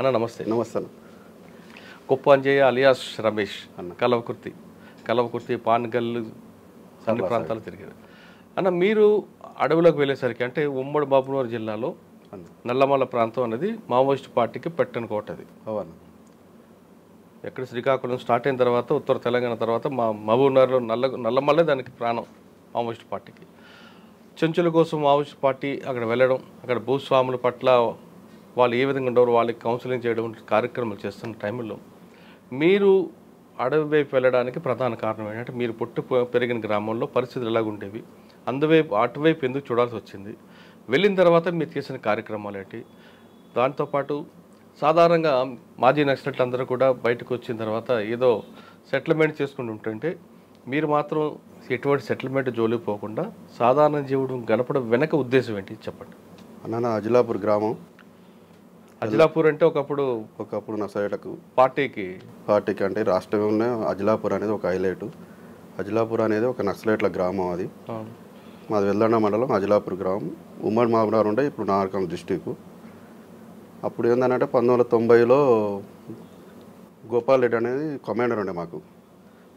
అన్న నమస్తే. నమస్తే అన్న. కొప్పంజయ్య అలియాస్ రమేష్ అన్న. కలవకుర్తి పాన్గల్లు అన్ని ప్రాంతాలు తిరిగారు అన్న. మీరు అడవులకు వెళ్ళేసరికి అంటే ఉమ్మడి మహబూబ్నగర్ జిల్లాలో అన్న నల్లమల్ల ప్రాంతం అనేది మావోయిస్ట్ పార్టీకి పెట్టని కోట. అది అవును ఎక్కడ శ్రీకాకుళం స్టార్ట్ అయిన తర్వాత ఉత్తర తెలంగాణ తర్వాత మా మహబూబ్నగర్లో నల్లమల్లే దానికి ప్రాణం మావోయిస్ట్ పార్టీకి. చెంచుల కోసం మావోయిస్ట్ పార్టీ అక్కడ వెళ్ళడం, అక్కడ భూస్వాముల పట్ల వాళ్ళు ఏ విధంగా ఉండేవారు వాళ్ళకి కౌన్సిలింగ్ చేయడం కార్యక్రమాలు చేస్తున్న టైంలో మీరు అడవి వైపు వెళ్ళడానికి ప్రధాన కారణం ఏంటంటే మీరు పుట్టి పెరిగిన గ్రామంలో పరిస్థితులు ఎలాగుండేవి, అటువైపు ఎందుకు చూడాల్సి వచ్చింది, వెళ్ళిన తర్వాత మీరు చేసిన కార్యక్రమాలు ఏంటి, దాంతోపాటు సాధారణంగా మాజీ నక్సలైట్లు అందరూ కూడా బయటకు వచ్చిన తర్వాత ఏదో సెటిల్మెంట్ చేసుకుంటూ ఉంటుంటే మీరు మాత్రం ఎటువంటి సెటిల్మెంట్ జోలికి పోకుండా సాధారణ జీవుడు గడపడం వెనక ఉద్దేశం ఏంటి చెప్పండి. అన్న నా అజిలాపూర్ గ్రామం. అజిలాపూర్ అంటే ఒకప్పుడు నక్సలైట్లకు పార్టీకి అంటే రాష్ట్రంలోనే అజిలాపూర్ అనేది ఒక హైలైట్. అజిలాపూర్ అనేది ఒక నక్సలైట్ల గ్రామం. అది మాది వెల్దండ మండలం అజిలాపూర్ గ్రామం. ఉమ్మడి మహబూబ్నగర్ ఉండే ఇప్పుడు నాగరికల్ డిస్టిక్. అప్పుడు ఏంటంటే 1990లో గోపాల్ రెడ్డి అనేది కమాండర్ ఉండే మాకు.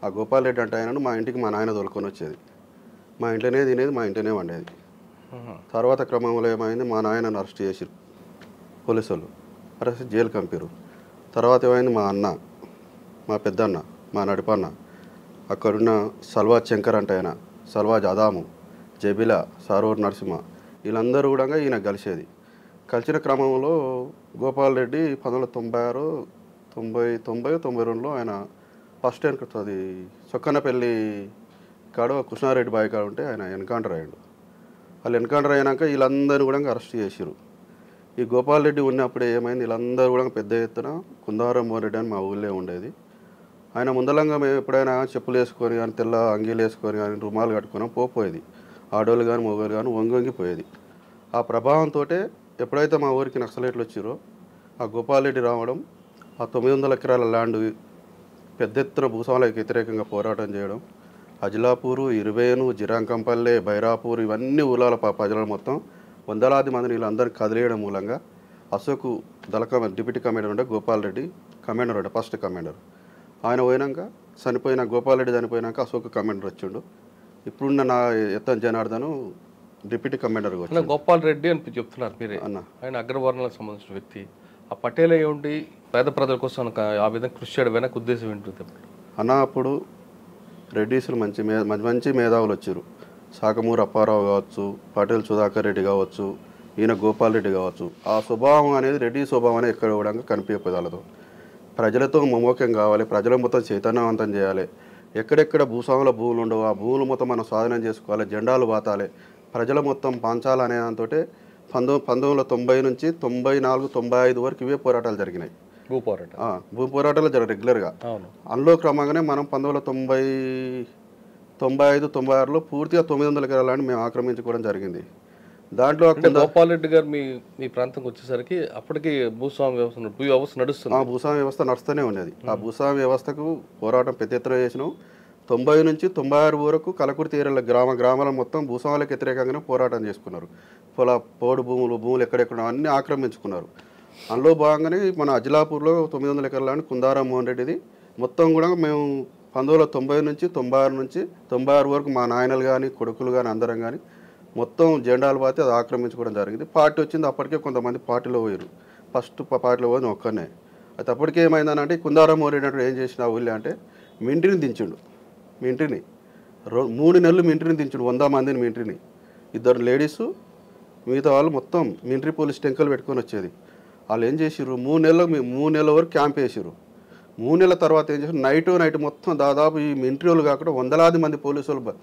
ఆ గోపాల్ రెడ్డి అంటే ఆయనను మా ఇంటికి మా నాయన తోలుకొని వచ్చేది. మా ఇంట్లోనే తినేది, మా ఇంట్లోనే వండేది. తర్వాత క్రమంలో ఏమైంది, మా నాయనను అరెస్ట్ చేసిరు పోలీసు వాళ్ళు. అరెస్ట్ జైలు కంపారు. తర్వాత ఏమైంది, మా అన్న, మా పెద్దన్న, మా నడిపన్న, అక్కడున్న సల్వాజ్ శంకర్ అంటే ఆయన, సల్వాజ్ అదాము, జబిలా, సారూర్ నరసింహ వీళ్ళందరూ కూడా ఈయన కలిసేది. కలిసిన క్రమంలో గోపాల్ రెడ్డి 1996, 92లో ఆయన ఫస్ట్ అది సొక్కన్నపల్లి కాడ కృష్ణారెడ్డి బాయ్ కాడ ఉంటే ఆయన ఎన్కౌంటర్ అయ్యాడు. వాళ్ళు ఎన్కౌంటర్ అయినాక వీళ్ళందరూ కూడా అరెస్ట్ చేసిరు. ఈ గోపాల్ రెడ్డి ఉన్నప్పుడే ఏమైంది, వీళ్ళందరూ కూడా పెద్ద ఎత్తున కుందారం మోరెడ్డి అని మా ఊళ్ళో ఉండేది. ఆయన ముందలంగా మేము ఎప్పుడైనా చెప్పులు వేసుకొని కానీ తెల్ల అంగీలు వేసుకొని కానీ రుమాలు కట్టుకొని పోయేది. ఆడోళ్ళు కానీ మొగోళ్ళు కానీ వంగిపోయేది. ఆ ప్రభావంతో ఎప్పుడైతే మా ఊరికి నక్సలైట్లు వచ్చిరో ఆ గోపాల్ రెడ్డి రావడం, ఆ 900 ఎకరాల ల్యాండ్ పెద్ద ఎత్తున భూస్వాములకు వ్యతిరేకంగా పోరాటం చేయడం, అజిలాపూరు, ఇరువేను, జిరాంకంపల్లె, బైరాపూర్ ఇవన్నీ ఊళ్ళ ప్రజలు మొత్తం వందలాది మందిని వీళ్ళందరినీ కదిలేయడం మూలంగా అశోక్ డిప్యూటీ కమాండర్ ఉండే గోపాల్ రెడ్డి కమాండర్ ఉండే ఫస్ట్ కమాండర్. ఆయన పోయినాక గోపాల్ రెడ్డి చనిపోయినాక అశోక్ కమాండర్ వచ్చిండు. ఇప్పుడున్న నా ఎత్తన్ జనార్దను డిప్యూటీ కమాండర్ వచ్చి. గోపాల్ రెడ్డి అని చెప్తున్నారు మీరే అన్న. ఆయన అగ్రవర్ణాలకు సంబంధించిన వ్యక్తి. ఆ పటేల్ అయ్యి ఉండి పేద ప్రజల కోసం ఆ విధంగా కృషి చేయడం వెనక ఉద్దేశం ఏంటి అన్న? అప్పుడు రెడ్డీసులు మంచి మేధావులు వచ్చారు. సాకమూరు అప్పారావు కావచ్చు, పటేల్ సుధాకర్ రెడ్డి కావచ్చు, ఈయన గోపాల్ రెడ్డి కావచ్చు. ఆ స్వభావం అనేది రెడ్డి స్వభావం అనేది ఎక్కడ కూడా కనిపించదు. వాళ్ళతో ప్రజలతో మమోక్యం కావాలి, ప్రజల మొత్తం చైతన్యవంతం చేయాలి. ఎక్కడెక్కడ భూస్వాముల భూములు ఉండవు ఆ భూములు మొత్తం మనం స్వాధీనం చేసుకోవాలి, జెండాలు బాతాలి, ప్రజల మొత్తం పంచాలనే దాంతో 1990 నుంచి 94, 95 వరకు ఇవే పోరాటాలు జరిగినాయి. భూ పోరాటాలు రెగ్యులర్గా. అందులో క్రమంగానే మనం 1995, 96లో పూర్తిగా 900 ఎకరాలని మేము ఆక్రమించుకోవడం జరిగింది. దాంట్లో గోపాల్ రెడ్డి గారు మీ ప్రాంతంకి వచ్చేసరికి అప్పటికి భూస్వామ్య వ్యవస్థ నడుస్తుంది. భూస్వామ్య వ్యవస్థ నడుస్తూనే ఉన్నది. ఆ భూస్వామ్య వ్యవస్థకు పోరాటం పెద్ద ఎత్తున చేసినాం. 90 నుంచి 96 వరకు కలకుర్తి ఏరియాల గ్రామాల మొత్తం భూస్వాములకు వ్యతిరేకంగానే పోరాటం చేసుకున్నారు. పోడు భూములు ఎక్కడెక్కడ అన్నీ ఆక్రమించుకున్నారు. అందులో భాగంగానే మన అజిలాపూర్లో 900 ఎకరాలని కుందారం మోహన్ రెడ్డిది మొత్తం కూడా మేము 1990 నుంచి 96 వరకు మా నాయనలు కానీ కొడుకులు కానీ అందరం కానీ మొత్తం జెండాలు పాతి అది ఆక్రమించుకోవడం జరిగింది. పార్టీ వచ్చింది. అప్పటికే కొంతమంది పార్టీలో పోయారు. ఫస్ట్ పార్టీలో పోయింది ఒక్కనే. అయితే అప్పటికే ఏమైందనంటే కుందారం మోహన్ రెడ్డి ఏం చేసిన ఊళ్ళో అంటే మింట్రీని దించిండు. మింట్రీని 3 నెలలు మింట్రీని దించుడు, 100 మందిని మింట్రీని, 2 లేడీసు, మిగతా వాళ్ళు మొత్తం మింట్రీ పోలీస్ టెంకలు పెట్టుకొని వచ్చేది. వాళ్ళు ఏం చేసిర్రు, 3 నెలల వరకు క్యాంప్ వేసిర్రు. 3 నెలల తర్వాత ఏం చేసారు, నైట్ మొత్తం దాదాపు ఈ మింట్రీ వాళ్ళు కాకుండా వందలాది మంది పోలీసు వాళ్ళు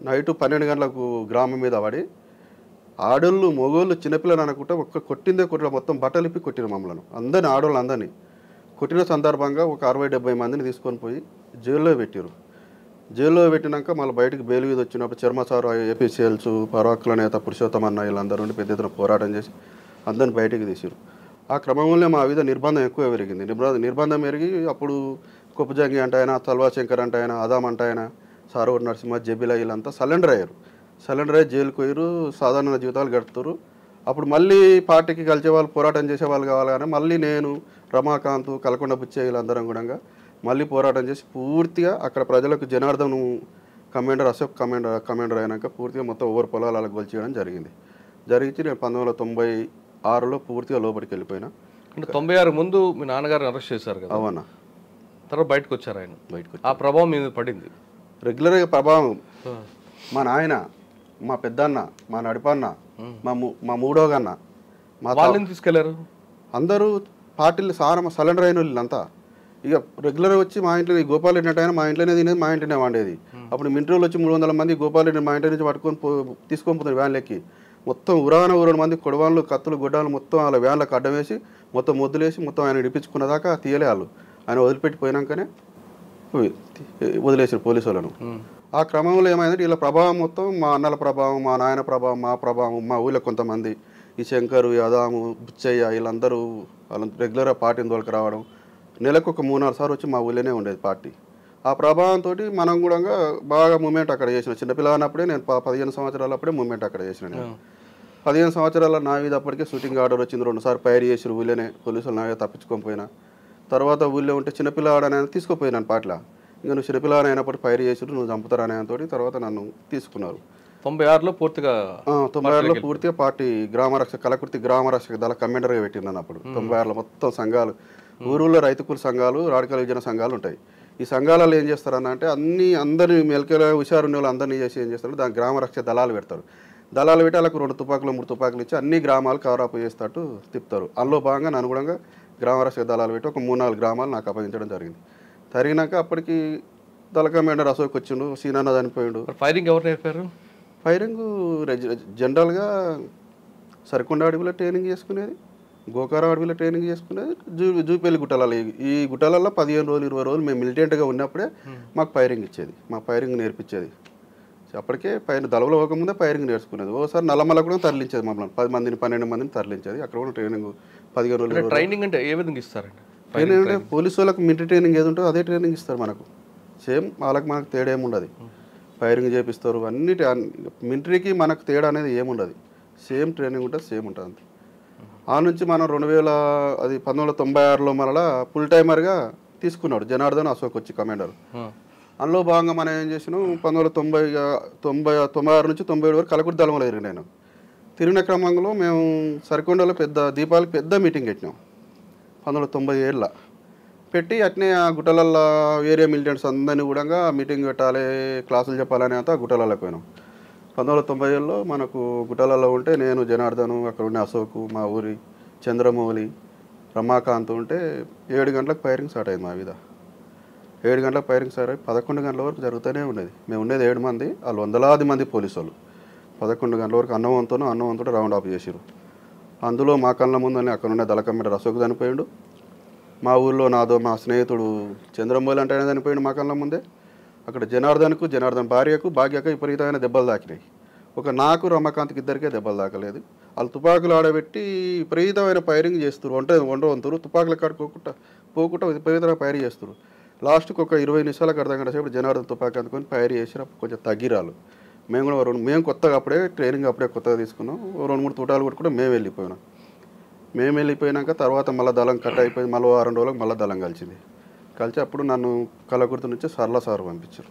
నైటు 12 గంటలకు గ్రామం మీద పడి ఆడోళ్ళు మొగోళ్ళు చిన్నపిల్లలు అనుకుంటే కొట్టిందే మొత్తం బట్టలిప్పి కొట్టిన మమ్మల్ని అందరినీ, ఆడోళ్ళు అందరినీ కొట్టిన సందర్భంగా ఒక 60-70 మందిని తీసుకొని పోయి జైల్లో పెట్టారు. జైల్లో పెట్టినాక మళ్ళీ బయటకు బెయిల్ మీద వచ్చినప్పుడు చర్మసారు, ఏపీసీఎల్స్, పరాకుల నేత పురుషోత్తమన్న వీళ్ళందరూ ఉండి పెద్ద ఎత్తున పోరాటం చేసి అందరిని బయటికి తీసారు. ఆ క్రమంలో మా మీద నిర్బంధం ఎక్కువ పెరిగింది. నిర్బంధం పెరిగి అప్పుడు కొప్పజంగి అంటే ఆయన, తల్వా శంకర్ అంటే ఆయన, అదాం అంటే ఆయన, సారూర్ నరసింహ, జబిలా వీళ్ళంతా సరెండర్ అయ్యారు. జైలుకు పోయారు, సాధారణ జీవితాలు గడుపుతారు. అప్పుడు మళ్ళీ పార్టీకి కలిసే వాళ్ళు పోరాటం చేసేవాళ్ళు కావాలి కానీ మళ్ళీ నేను రమాకాంత్ కలకొండ బుచ్చయ్య వీళ్ళందరం కూడా మళ్ళీ పోరాటం చేసి పూర్తిగా అక్కడ ప్రజలకు జనార్దన్ కమాండర్ అశోక్ కమాండర్ అయినాక పూర్తిగా మొత్తం ఓవర్ పొలాలకు గొల్చేయడం జరిగింది. జరిగించి నేను 1996లో పూర్తిగా లోపలికి వెళ్ళిపోయినా. అంటే 96 ముందు మీ నాన్నగారిని అరెస్ట్ చేశారు కదా? అవునా. తర్వాత బయటకు వచ్చారు ఆయన. బయటకు ఆ ప్రభావం మీద పడింది రెగ్యులర్గా ప్రభావం. మా నాయన, మా పెద్దన్న, మా నడిపన్న, మా మూడోగన్న, మా వాళ్ళని తీసుకెళ్లారు. అందరూ పార్టీలు సరెండర్ అయిన వీళ్ళంతా ఇక రెగ్యులర్గా వచ్చి మా ఇంట్లో గోపాల్ రెడ్డి అంటే ఆయన మా ఇంట్లోనే తినేది, మా ఇంట్లోనే వండేది. అప్పుడు మింట్రోలు వచ్చి 300 మంది గోపాల్ రెడ్డి మా ఇంటి నుంచి పట్టుకొని తీసుకొని పోతుంది వ్యాన్లెక్కి. మొత్తం ఊరాన మంది కొడవాళ్ళు, కత్తులు, గుడ్డాలు మొత్తం వాళ్ళ వ్యాన్లకు అడ్డం వేసి మొత్తం మొద్దులేసి మొత్తం ఆయన ఇడిపించుకున్నదాకా తీయలే వాళ్ళు. ఆయన వదిలిపెట్టిపోయినాకనే వదిలేసారు పోలీసు వాళ్ళను. ఆ క్రమంలో ఏమైందంటే వీళ్ళ ప్రభావం మొత్తం మా అన్నల ప్రభావం, మా నాయన ప్రభావం, మా ప్రభావం, మా ఊళ్ళో కొంతమంది ఈ శంకరు, యాదాము, బుచ్చయ్య వీళ్ళందరూ వాళ్ళ రెగ్యులర్గా పార్టీని తోలుకు రావడం. నెలకు ఒక 3-4 సార్లు వచ్చి మా ఊళ్ళోనే ఉండేది పార్టీ. ఆ ప్రభావంతో మనం కూడా బాగా మూమెంట్ అక్కడ చేసిన. చిన్నపిల్లనప్పుడే నేను 15 సంవత్సరాలు అప్పుడే మూమెంట్ అక్కడ చేసిన. నేను 15 సంవత్సరాల నా మీద అప్పటికే షూటింగ్ ఆర్డర్ వచ్చింది. 2 సార్లు ఫైర్ చేసి ఊళ్ళోనే పోలీసులు నా మీద తప్పించుకొని పోయినా. తర్వాత ఊళ్ళో ఉంటే చిన్నపిల్లవాడని తీసుకుపోయినాను పాటల. ఇంకా నువ్వు చిన్నపిల్లవాడు అయినప్పుడు ఫైర్ చేసి నువ్వు చంపుతారనేతో తర్వాత నన్ను తీసుకున్నారు. 96లో పూర్తిగా 96లో పూర్తిగా పార్టీ గ్రామరక్షక కలకుర్తి గ్రామరక్షక దళ కమాండర్గా పెట్టిందని. అప్పుడు 96లో మొత్తం సంఘాలు, ఊరుల్లో రైతు కూలి సంఘాలు, రాడికల్ విజన సంఘాలు ఉంటాయి. ఈ సంఘాలలో ఏం చేస్తారన్న అంటే అందరినీ మెలకల హుషారున్న వాళ్ళు అందరినీ చేసి ఏం చేస్తారు, దాని గ్రామరక్షక దళాలు పెడతారు. దళాలు పెట్టి వాళ్ళకు 2 తుపాకులు 3 తుపాకులు ఇచ్చి అన్ని గ్రామాలు కవరాపు చేస్తట్టు తిప్పుతారు. అందులో భాగంగా నన్ను కూడా గ్రామరక్షక దళాలు పెట్టి ఒక 3-4 గ్రామాలు నాకు అప్పగించడం జరిగింది. జరిగినాక అప్పటికి దళ కమాండర్ అశోక్ వచ్చిండు, సీనాన్న చనిపోయిండు. ఫైరింగ్ ఎవరు నేర్పారు? ఫైరింగ్ జనరల్గా సరికొండ అడవిలో ట్రైనింగ్ చేసుకునేది, గోకారం అడవిలో ట్రైనింగ్ చేసుకునేది, జూపల్లి గుట్టలలో. ఈ గుట్టలలో 15 రోజులు 20 రోజులు మేము మిలిటెంట్గా ఉన్నప్పుడే మాకు ఫైరింగ్ ఇచ్చేది, మాకు ఫైరింగ్ నేర్పించేది. అప్పటికే దళవలో పోకముందే ఫైరింగ్ నేర్చుకునేది. ఓసారి నల్లమల్ల కూడా తరలించేది మమ్మల్ని, 10 మందిని 12 మందిని తరలించేది. అక్కడ కూడా ట్రైనింగ్ 15 రోజులు. ట్రైనింగ్ అంటే ఏ విధంగా ఇస్తారండి? ట్రైనింగ్ అంటే పోలీసు వాళ్ళకి మిలిటరీ ట్రైనింగ్ ఏది ఉంటుందో అదే ట్రైనింగ్ ఇస్తారు మనకు. సేమ్ వాళ్ళకి మనకు తేడా ఏముండదు. ఫైరింగ్ చేపిస్తారు అన్నిటి. మిలిటరీకి మనకు తేడా అనేది ఏముండదు. సేమ్ ట్రైనింగ్ ఉంటుంది, సేమ్ ఉంటుంది అంతే. ఆ నుంచి మనం 1996లో మరలా ఫుల్ టైమర్గా తీసుకున్నాడు జనార్దన్ అశోక్ వచ్చి కమాండర్. అందులో భాగంగా మనం ఏం చేసినాం, 1996 నుంచి 97 వరకు కలకుర్తి దళంలో తిరిగినాను. తిరిగిన క్రమంలో మేము సరికొండలో దీపావళికి పెద్ద మీటింగ్ పెట్టినాం 1997లో. పెట్టి అట్నే ఆ గుట్టలల్లో ఏరియా మిలిటెంట్స్ అందరినీ కూడా మీటింగ్ పెట్టాలి, క్లాసులు చెప్పాలని అంతా గుట్టలలోకి పోయినాం. 1997లో మనకు గుట్టలలో ఉంటే నేను, జనార్దను, అక్కడ ఉండే అశోకు, మా ఊరి చంద్రమౌళి, రమాకాంత్ ఉంటే 7 గంటలకు ఫైరింగ్ స్టార్ట్ అయింది మా మీద. 7 గంటలకు ఫైరింగ్ స్టార్ట్ అయ్యి 11 గంటల వరకు జరుగుతూనే ఉండేది. మేము ఉండేది 7 మంది, వాళ్ళు వందలాది మంది పోలీసు వాళ్ళు. 11 గంటల వరకు అన్నవంతుడు రౌండ్ ఆఫ్ చేసిరు. అందులో మా కళ్ళ ముందు అక్కడ ఉండే దళ కమాండర్ అశోక్ చనిపోయిండు. మా ఊళ్ళో మా స్నేహితుడు చంద్రమౌళి అంటే చనిపోయిండు మా కళ్ళ ముందే. అక్కడ జనార్దన్ భార్యకు, భాగ్యకు విపరీతమైన దెబ్బలు తాకినాయి. నాకు రమాకాంత్కి ఇద్దరికే దెబ్బలు తాకలేదు. వాళ్ళు తుపాకులు ఆడబెట్టి విపరీతమైన ఫైరింగ్ చేస్తారు. వంతురు తుపాకుల కాడ పోకుండా విపరీతమైన ఫైర్ చేస్తారు. లాస్ట్కి ఒక 20 నిమిషాలకు అర్థం గంట సేపు జనార్దన్ తుపాకి అందుకొని ఫైర్ చేసి కొంచెం తగ్గిరాలు. మేము కొత్తగా అప్పుడే ట్రైనింగ్ కొత్తగా తీసుకున్నాం. 2-3 తూటాలు కొట్టుకుంటే మేము వెళ్ళిపోయినాక తర్వాత మళ్ళీ దళం కట్ అయిపోయింది. మళ్ళీ 6 రోజులకు మళ్ళీ దళం కలిసి అప్పుడు నన్ను కలకుర్తి నుంచి సరళ సార్ పంపించారు.